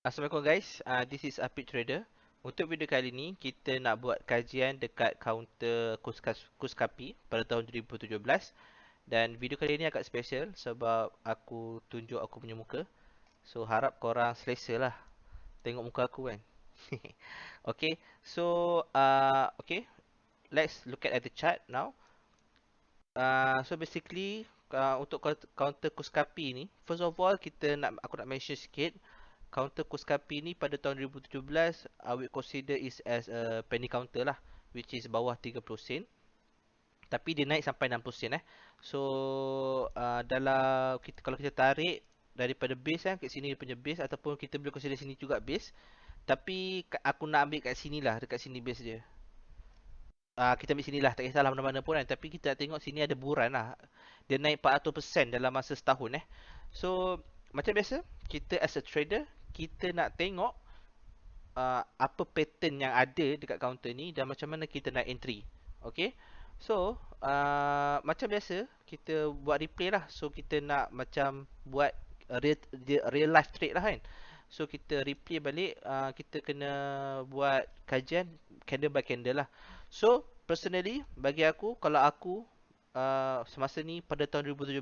Assalamualaikum guys, this is Apit Trader. Untuk video kali ni, kita nak buat kajian dekat kaunter Kuskapi pada tahun 2017. Dan video kali ni agak special sebab aku tunjuk aku punya muka. So harap korang selesa lah tengok muka aku kan. Okay, so okay, let's look at the chart now. So basically untuk counter Kuskapi ni, first of all aku nak mention sikit. Counter Kuskapi ni pada tahun 2017 I would consider is as a penny counter lah, which is bawah 30 sen. Tapi dia naik sampai 60 sen So dalam kalau kita tarik daripada base kat sini dia punya base, ataupun kita boleh consider sini juga base. Tapi aku nak ambil kat sini lah, dekat sini base dia. Kita ambil sini lah, tak kisahlah mana-mana pun kan. Tapi kita tengok sini ada buran lah. Dia naik 400% dalam masa setahun So macam biasa, kita as a trader, kita nak tengok apa pattern yang ada dekat counter ni dan macam mana kita nak entry. Okay. So macam biasa, kita buat replay lah. So kita nak macam buat real life trade lah kan. So kita replay balik, kita kena buat kajian candle by candle lah. So personally, bagi aku, kalau aku semasa ni pada tahun 2017,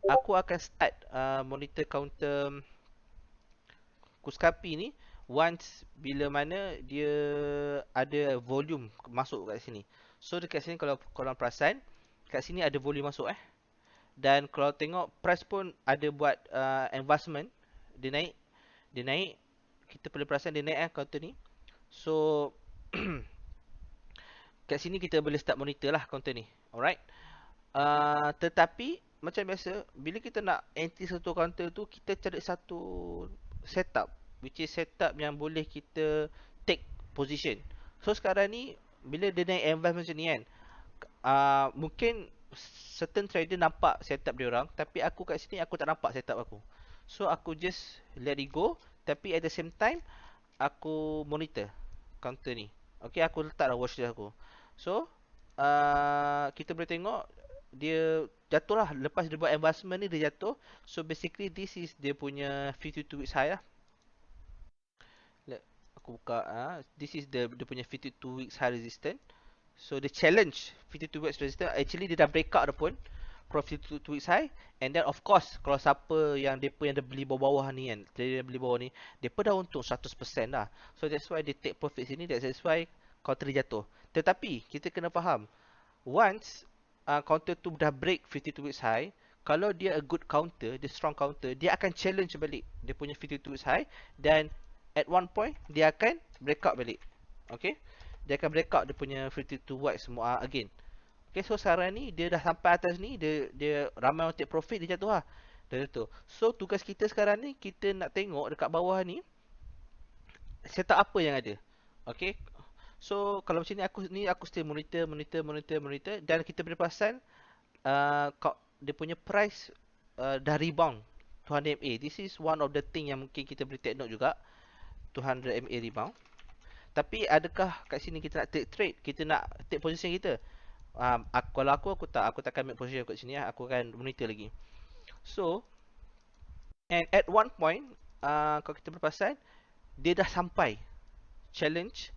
aku akan start monitor counter Kuskapi ni once bila mana dia ada volume masuk kat sini. So dekat sini kalau korang perasan, kat sini ada volume masuk Dan kalau tengok price pun ada buat advancement, dia naik, dia naik. Kita boleh perasan dia naik counter ni. So kat sini kita boleh start monitor lah counter ni. Alright. Tetapi macam biasa, bila kita nak entry satu counter tu, kita cari satu setup, which is setup yang boleh kita take position. So sekarang ni bila dia naik advance macam ni kan, mungkin certain trader nampak setup dia orang, tapi aku kat sini aku tak nampak setup aku. So aku just let it go, tapi at the same time aku monitor counter ni. Okay, aku letaklah watch list aku. So kita boleh tengok dia jatuh lah. Lepas dia buat advancement ni, dia jatuh. So basically this is dia punya 52 weeks high lah. Aku buka, this is dia punya 52 weeks high resistance. So the challenge 52 weeks resistance, actually dia dah break out dah pun from 52 weeks high. And then of course, kalau siapa yang depa yang dah beli bawah-bawah ni kan, trader yang beli bawah ni, depa dah untung 100% dah. So that's why they take profit sini, that's why counter jatuh. Tetapi kita kena faham, once counter tu dah break 52 weeks high, kalau dia a good counter, dia strong counter, dia akan challenge balik dia punya 52 weeks high, dan at one point dia akan break out balik. Okay, dia akan break out dia punya 52 weeks semua again. Okay, so sekarang ni dia dah sampai atas ni, dia ramai orang take profit, dia jatuh lah. Dia jatuh. So tugas kita sekarang ni, kita nak tengok dekat bawah ni setup apa yang ada. Okay, so kalau macam ni aku still monitor dan kita boleh perasan dia punya price dah rebound 200 MA. This is one of the thing yang mungkin kita boleh take note juga, 200 MA rebound. Tapi adakah kat sini kita nak take trade, kita nak take position kita? Kalau aku takkan ambil position kat sini lah. Aku akan monitor lagi. So and at one point, kalau kita berperasan, dia dah sampai challenge,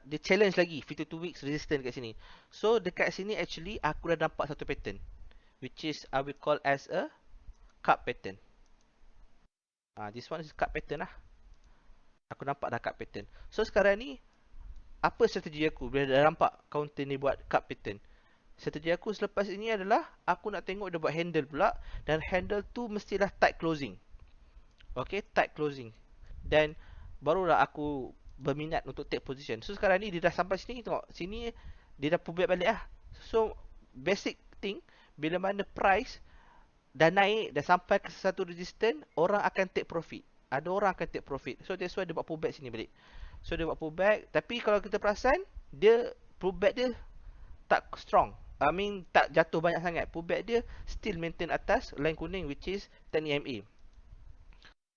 dia challenge lagi 52 weeks resistance kat sini. So dekat sini actually aku dah nampak satu pattern, which is I will call as a cup pattern. This one is cup pattern lah. Aku nampak dah cup pattern. So sekarang ni, apa strategi aku bila dah nampak counter ni buat cup pattern? Strategi aku selepas ini adalah aku nak tengok dia buat handle pula, dan handle tu mestilah tight closing. Okay, tight closing. Dan barulah aku berminat untuk take position. So sekarang ni dia dah sampai sini, tengok sini dia dah pullback balik lah. So basic thing, bila mana price dah naik, dah sampai ke satu resistance, orang akan take profit. Ada orang akan take profit. So that's why dia buat pullback sini balik. So dia buat pullback, tapi kalau kita perasan, dia pullback dia tak strong. I mean tak jatuh banyak sangat. Pullback dia still maintain atas line kuning, which is 10 EMA.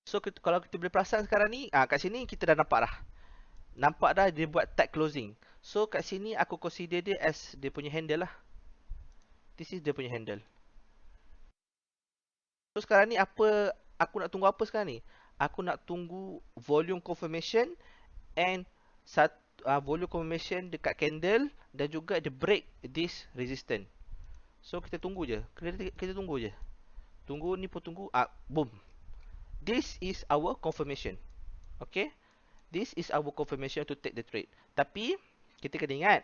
So kalau kita boleh perasan sekarang ni, kat sini kita dah nampak dah. Nampak dah dia buat tight closing. So kat sini aku consider dia as dia punya handle lah. This is dia punya handle. So sekarang ni aku nak tunggu apa sekarang ni? aku nak tunggu volume confirmation and volume confirmation dekat candle dan juga the break this resistance. So kita tunggu je. Kita tunggu je. Tunggu ni pun tunggu. Boom. This is our confirmation. Okay. This is our confirmation to take the trade. Tapi kita kena ingat,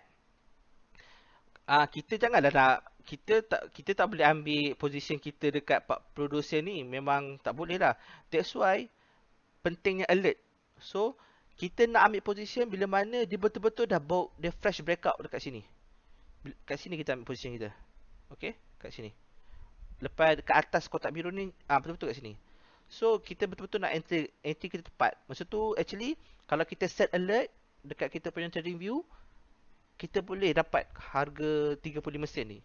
kita janganlah nak kita tak boleh ambil position kita dekat producer ni, memang tak boleh lah. That's why pentingnya alert. So kita nak ambil position bila mana dia betul-betul dah dia fresh breakout dekat sini. Kat sini kita ambil position kita. Okay, kat sini. Lepas kat atas kotak biru ni, betul-betul kat sini. So kita betul-betul nak entry kita tepat. Maksud tu actually kalau kita set alert dekat kita punya trading view, kita boleh dapat harga 35 sen ni.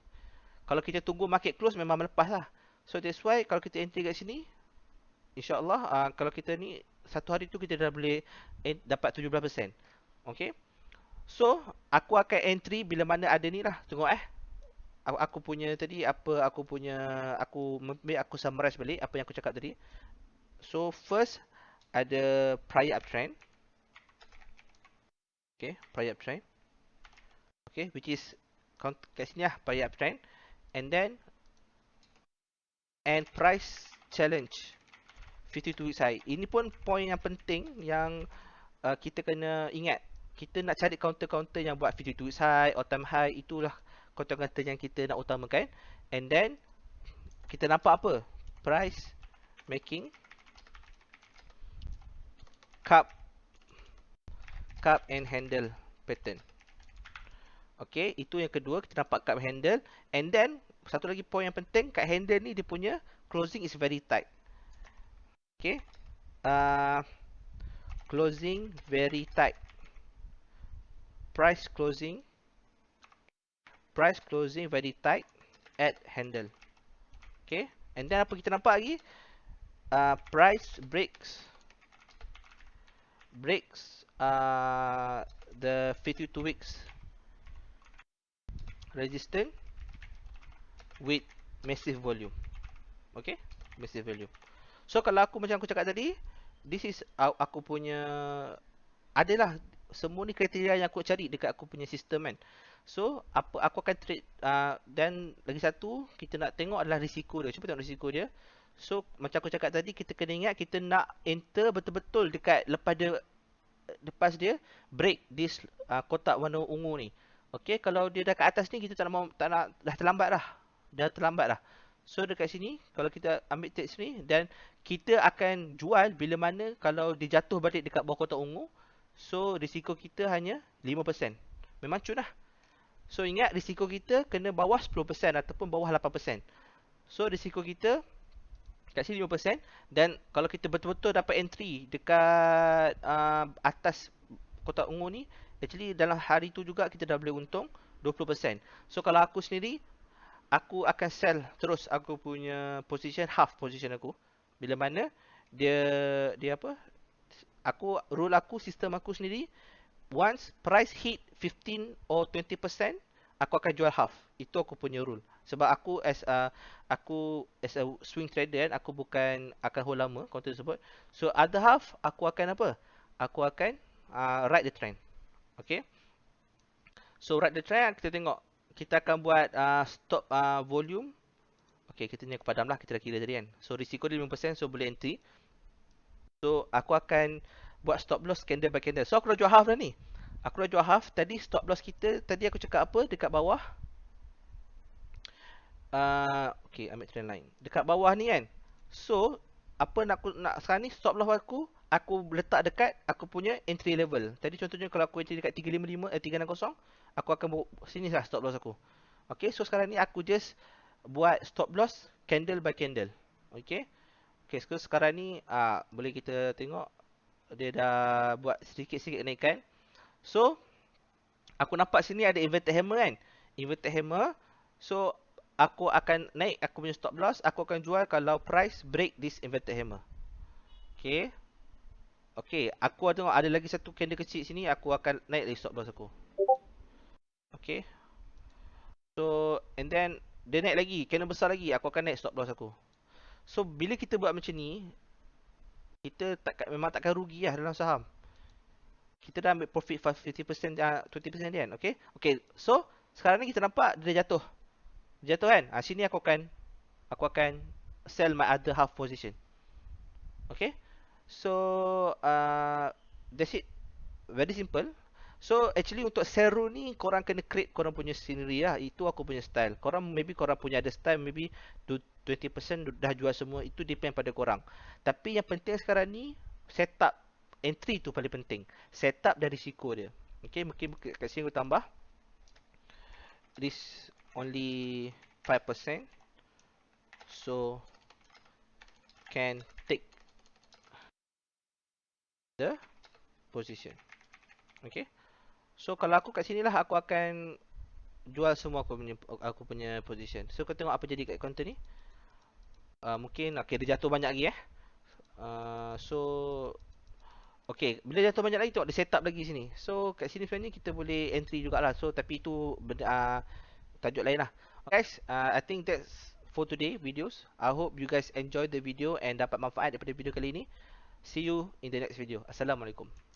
Kalau kita tunggu market close memang melepas lah. So that's why kalau kita entry kat sini, InsyaAllah kalau kita ni satu hari tu kita dah boleh dapat 17%. Okay. So aku akan entry bila mana ada ni lah. Tengok aku punya tadi apa aku summarize balik apa yang aku cakap tadi. So first ada prior uptrend. Okay, prior uptrend. Okay, which is kat sini lah prior uptrend. And then price challenge 52 weeks high. Ini pun point yang penting yang kita kena ingat. Kita nak cari counter-counter yang buat 52 weeks high, all time high, itulah counter-counter yang kita nak utamakan. And then kita nampak apa? Price making cup and handle pattern. Okay, itu yang kedua, kita nampak cup handle. And then satu lagi point yang penting, kat handle ni dia punya closing is very tight. Okay, closing very tight. Price closing very tight at handle. Okay, and then apa kita nampak lagi? Price breaks the 52 weeks resistance with massive volume. Okay, massive volume. So kalau aku macam aku cakap tadi, this is aku punya, adalah semua ni kriteria yang aku cari dekat aku punya sistem kan. So apa aku akan trade, dan lagi satu kita nak tengok adalah risiko dia. Cuba tengok risiko dia. So macam aku cakap tadi, kita kena ingat kita nak enter betul-betul dekat lepas dia break this kotak warna ungu ni. Okay, kalau dia dah kat atas ni kita tak nak dah terlambat dah. So dekat sini kalau kita ambil trade sini, dan kita akan jual bila mana kalau dia jatuh balik dekat bawah kotak ungu. So risiko kita hanya 5%. Memang cun lah. So ingat, risiko kita kena bawah 10% ataupun bawah 8%. So risiko kita kat sini 5%. Dan kalau kita betul-betul dapat entry dekat atas kotak ungu ni, actually dalam hari tu juga kita dah boleh untung 20%. So kalau aku sendiri, aku akan sell terus aku punya position, half position aku. Bila mana dia apa? Rule aku, sistem aku sendiri, once price hit 15 or 20%, aku akan jual half. Itu aku punya rule. Sebab aku as a swing trader, aku bukan akan hold lama counter tersebut. So other half aku akan apa? Aku akan ride the trend. Okay. So ride the trend, kita tengok. Kita akan buat stop volume. Okay, kita ni kepadam lah. Kita dah kira tadi kan. So risiko dia 5%, so boleh entry. So aku akan buat stop loss candle by candle. So aku dah jual half dah ni. Aku dah jual half. Tadi stop loss kita, tadi aku cakap apa dekat bawah? Okay, ambil trend line. Dekat bawah ni kan. So apa nak sekarang ni, stop loss aku letak dekat aku punya entry level. Tadi contohnya kalau aku entry dekat 355 360, aku akan sini lah stop loss aku. Okay, so sekarang ni aku just buat stop loss candle by candle. Okay. Okay, so sekarang ni boleh kita tengok dia dah buat sedikit-sedikit kenaikan. So aku nampak sini ada inverted hammer kan. Inverted hammer. So aku akan naik aku punya stop loss. Aku akan jual kalau price break this inverted hammer. Okay. Okay, aku tengok ada lagi satu candle kecil sini. Aku akan naik lagi stop loss aku. Okay. So and then dia naik lagi, candle besar lagi, aku akan naik stop loss aku. So bila kita buat macam ni, kita memang takkan rugi lah dalam saham. Kita dah ambil profit 50%, 20% dia kan. Okay. Okay. So, sekarang ni kita nampak dia dah jatuh. Jatuh kan? Sini aku akan sell my other half position. Okay. So, that's it. Very simple. So, actually untuk Zero ni korang kena create korang punya scenery lah. Itu aku punya style. Maybe korang punya ada style, maybe 20% dah jual semua. Itu depend pada korang. Tapi yang penting sekarang ni, setup entry tu paling penting. Setup dan risiko dia. Okay, mungkin kat sini aku tambah. Risk only 5%. So, can take the position. Okay. So, kalau aku kat sini lah, aku akan jual semua aku punya position. So, kau tengok apa jadi kat counter ni. Mungkin, okay, dia jatuh banyak lagi so, okay, bila jatuh banyak lagi, tengok dia set up lagi sini. So, kat sini sebenarnya kita boleh entry jugalah. So, tapi itu benda, tajuk lain lah. Okay, guys, I think that's for today videos. I hope you guys enjoy the video and dapat manfaat daripada video kali ini. See you in the next video. Assalamualaikum.